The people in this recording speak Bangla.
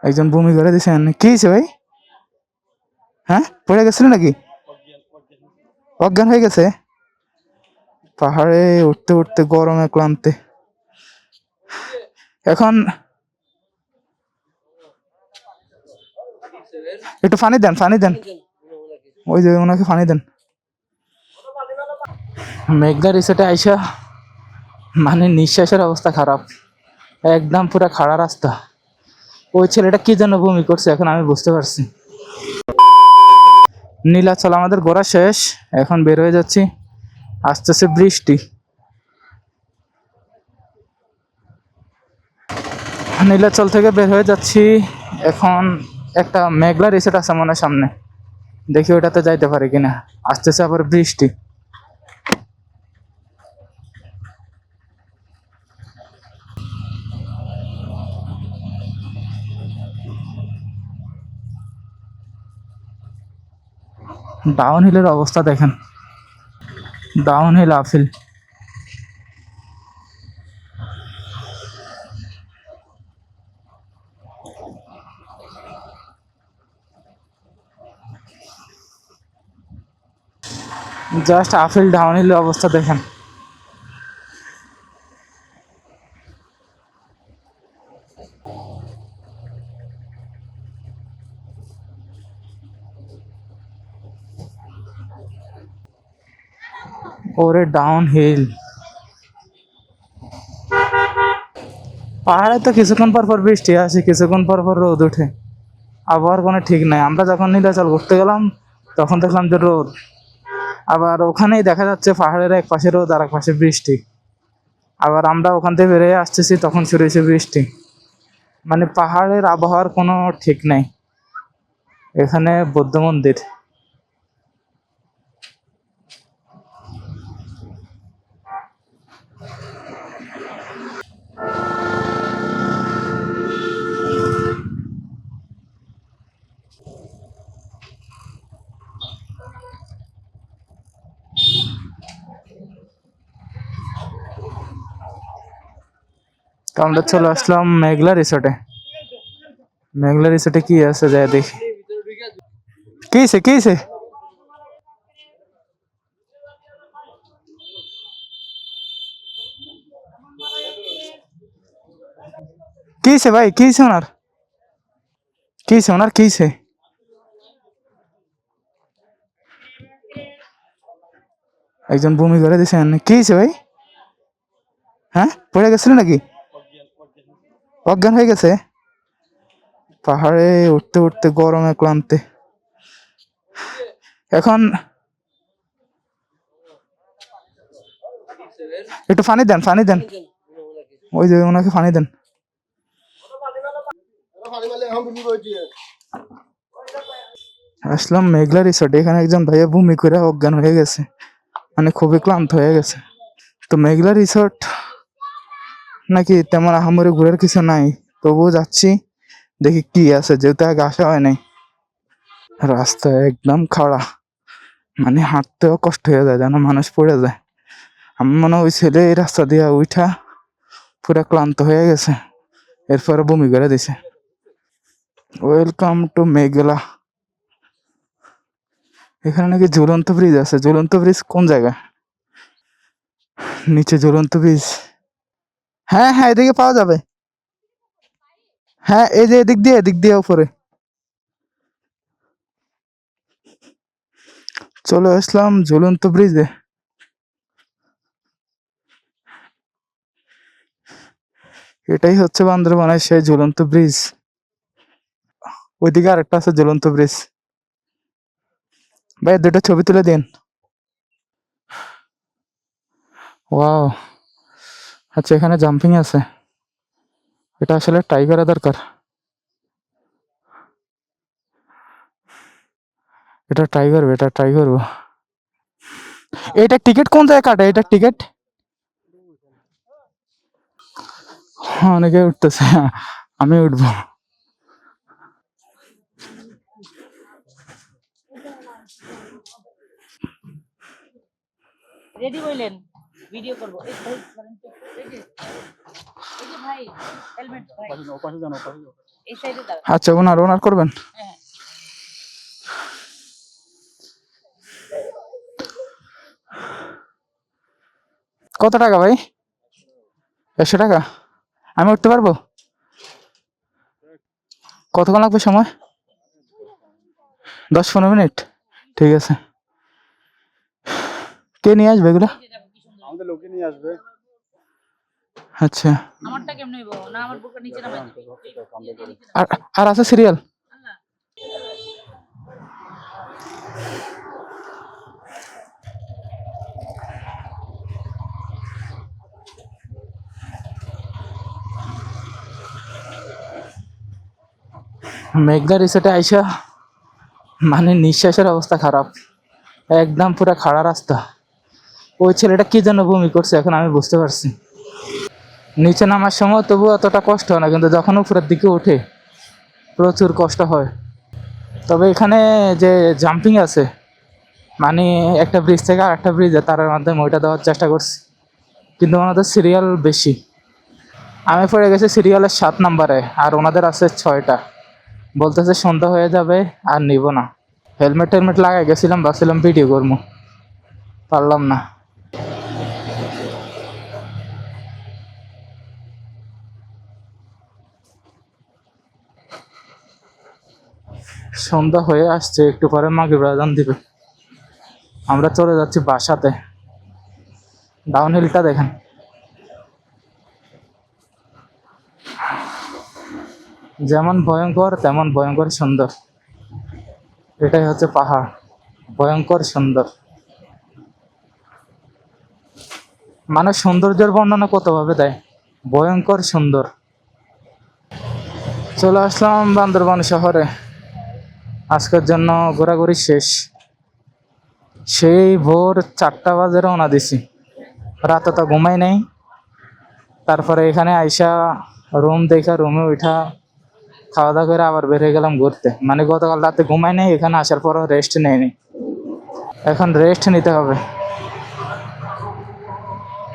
একজন বমি করে দিয়েছেন, কি হয়েছে ভাই? হ্যাঁ, পড়ে গেছিল নাকি? অজ্ঞান হয়ে গেছে? পাহাড়ে উঠতে উঠতে গরমে ক্লান্তে। এখন একটু পানি দেন, পানি দেন, ওই যে ওনাকে পানি দেন। মেঘলা রিসোর্টে আইসা মানে নিঃশ্বাসের অবস্থা খারাপ, একদম পুরো খাড়া রাস্তা। ওই ছেলেটা কি জন্য বমি করছে এখন আমি বুঝতে পারছি। নীলাচল আমাদের ঘোরা শেষ, এখন বের হয়ে যাচ্ছি। আসতেছে বৃষ্টি। নীলাচল থেকে বের হয়ে যাচ্ছি এখন। একটা মেঘলা রিসোর্ট আছে মনে হয় সামনে, দেখি ওটাতে যাইতে পারি কিনা। আসতেছে আবার বৃষ্টি। ডাউন হিলের অবস্থা দেখেন, down hill appeal. Just appeal down হিলের অবস্থা দেখেন। ওরে ডাউন হিল। পাহাড়ে তো কিছুক্ষণ পর পর বৃষ্টি আসে, কিছুক্ষণ পর পর রোদ ওঠে, আবহাওয়ার কোনো ঠিক নাই। আমরা যখন নীলাচল ঘুরতে গেলাম তখন দেখলাম যে রোদ, আবার ওখানেই দেখা যাচ্ছে পাহাড়ের এক পাশে রোদ আর এক পাশে বৃষ্টি। আবার আমরা ওখান থেকে বেরিয়ে আসতেছি তখন শুরু হয়েছে বৃষ্টি। মানে পাহাড়ের আবহাওয়ার কোনো ঠিক নাই। এখানে বৌদ্ধ মন্দির। তো আমরা চলে আসলাম মেঘলা রিসোর্টে। মেঘলা রিসোর্টে কি আছে যাই দেখি। কি হয়েছে, কি হয়েছে? কি হয়েছে ভাই, কি হয়েছে ওনার? কি হয়েছে ওনার, কি হয়েছে? একজন বমি করে দিয়েছেন, কি হয়েছে ভাই? হ্যাঁ, পড়ে গেছিল নাকি? অজ্ঞান হয়ে গেছে? পাহাড়ে উঠতে উঠতে গরমে ক্লান্তে। এখন একটু পানি দেন, পানি দেন, ওই যে ওনাকে পানি দেন। আসলাম মেঘলা রিসোর্ট, এখানে একজন ভাইয়া বমি করে অজ্ঞান হয়ে গেছে, মানে খুবই ক্লান্ত হয়ে গেছে। তো মেঘলা রিসোর্ট নাকি তেমন আহামরি ঘুরের কিছু নাই, তবুও যাচ্ছি দেখি কি আছে, যেহেতু আগে আসা হয় নাই। রাস্তা একদম খাড়া, মানে হাঁটতেও কষ্ট হয়ে যায়, যেন মানুষ পড়ে যায়। আমি মনে হয় ওই ছেলে এই রাস্তা দিয়ে উঠা পুরা ক্লান্ত হয়ে গেছে, এরপরে বমি করে দিছে। ওয়েলকাম টু মেঘলা। এখানে নাকি ঝুলন্ত ব্রিজ আছে। ঝুলন্ত ব্রিজ কোন জায়গায়? নিচে ঝুলন্ত ব্রিজ? হ্যাঁ হ্যাঁ, এদিকে পাওয়া যাবে। হ্যাঁ, এই যে এদিক দিয়ে, এদিক দিয়ে উপরে চলে আসলাম ঝুলন্ত ব্রিজে। এটাই হচ্ছে বান্দরবানের সেই ঝুলন্ত ব্রিজ। ওইদিকে আরেকটা আছে ঝুলন্ত ব্রিজ। ভাই দুটো ছবি তুলে দিন। ওয়াও, আচ্ছা এখানে জাম্পিং আছে। এটা আসলে ট্রাই করা দরকার, এটা ট্রাই করবো, এটা ট্রাই করবো। এটা টিকিট কোন জায়গায় কাটে? এটা টিকিট? অনেকে উঠতেছে, আমি উঠবো। রেডি হইলেন, ভিডিও করব। এই ভাই, এই যে ভাই হেলমেট ভাই, ওপাশে যান, ওপাশে যান। এই সাইডে দাঁড়ান। আচ্ছা, ওনার ওনার করবেন। হ্যাঁ কত টাকা ভাই? 100 টাকা। আমি উঠতে পারবো? কতক্ষণ লাগবে সময়? 10-15 মিনিট। ঠিক আছে। কে নিয়ে আসবে এগুলো? এই যে দেখো কি সুন্দর। আমাদের লোকে নিয়ে আসবে। আচ্ছা, আমারটা কেমনে হইব? না আমার বুকের নিচে নামাই দিবি। আর আর আছে সিরিয়াল? আল্লাহ মেঘলা রিসোর্টে আইসা মানে নিঃশ্বাসের অবস্থা খারাপ, একদম পুরো খাড়া রাস্তা। ওই ছেলেটা কি জন্য বমি করছে এখন আমি বুঝতে পারছি। নিচে নামার সময় তবু অতটা কষ্ট হয় না, কিন্তু যখন উপরের দিকে ওঠে প্রচুর কষ্ট হয়। তবে এখানে যে জাম্পিং আছে, মানে একটা ব্রিজ থেকে আর একটা ব্রিজে, তার মাধ্যমে ওইটা দেওয়ার চেষ্টা করছি, কিন্তু ওনাদের সিরিয়াল বেশি। আমি পড়ে গেছি সিরিয়ালের 7 নম্বরে, আর ওনাদের আছে 6টা। বলতেছে সন্ধ্যা হয়ে যাবে আর নিব না। হেলমেট টেলমেট লাগাই গেছিলাম, ভাবছিলাম ভিডিও করবো, পারলাম না। সন্ধ্যা হয়ে আসছে, একটু পরে মাগরিব আজান দিবে। আমরা চলে যাচ্ছি বাসাতে। ডাউন হিলটা দেখেন, যেমন ভয়ঙ্কর তেমন ভয়ঙ্কর সুন্দর। এটাই হচ্ছে পাহাড়, ভয়ঙ্কর সুন্দর। মানে সৌন্দর্যের বর্ণনা কতভাবে দেয়, ভয়ঙ্কর সুন্দর। চলে আসলাম বান্দরবান শহরে। আজকের জন্য ঘোরাঘুরি শেষ। সেই ভোর 4টা বাজে রওনা দিছি, রাতে তো ঘুমাই নাই। তারপরে এখানে আইসা রুম দেখা, রুমে উঠা খাওয়া দাওয়া করে আবার বের হয়ে গেলাম ঘুরতে। মানে গতকাল রাতে ঘুমাই নাই, এখানে আসার পরও রেস্ট নেয়নি, এখন রেস্ট নিতে হবে।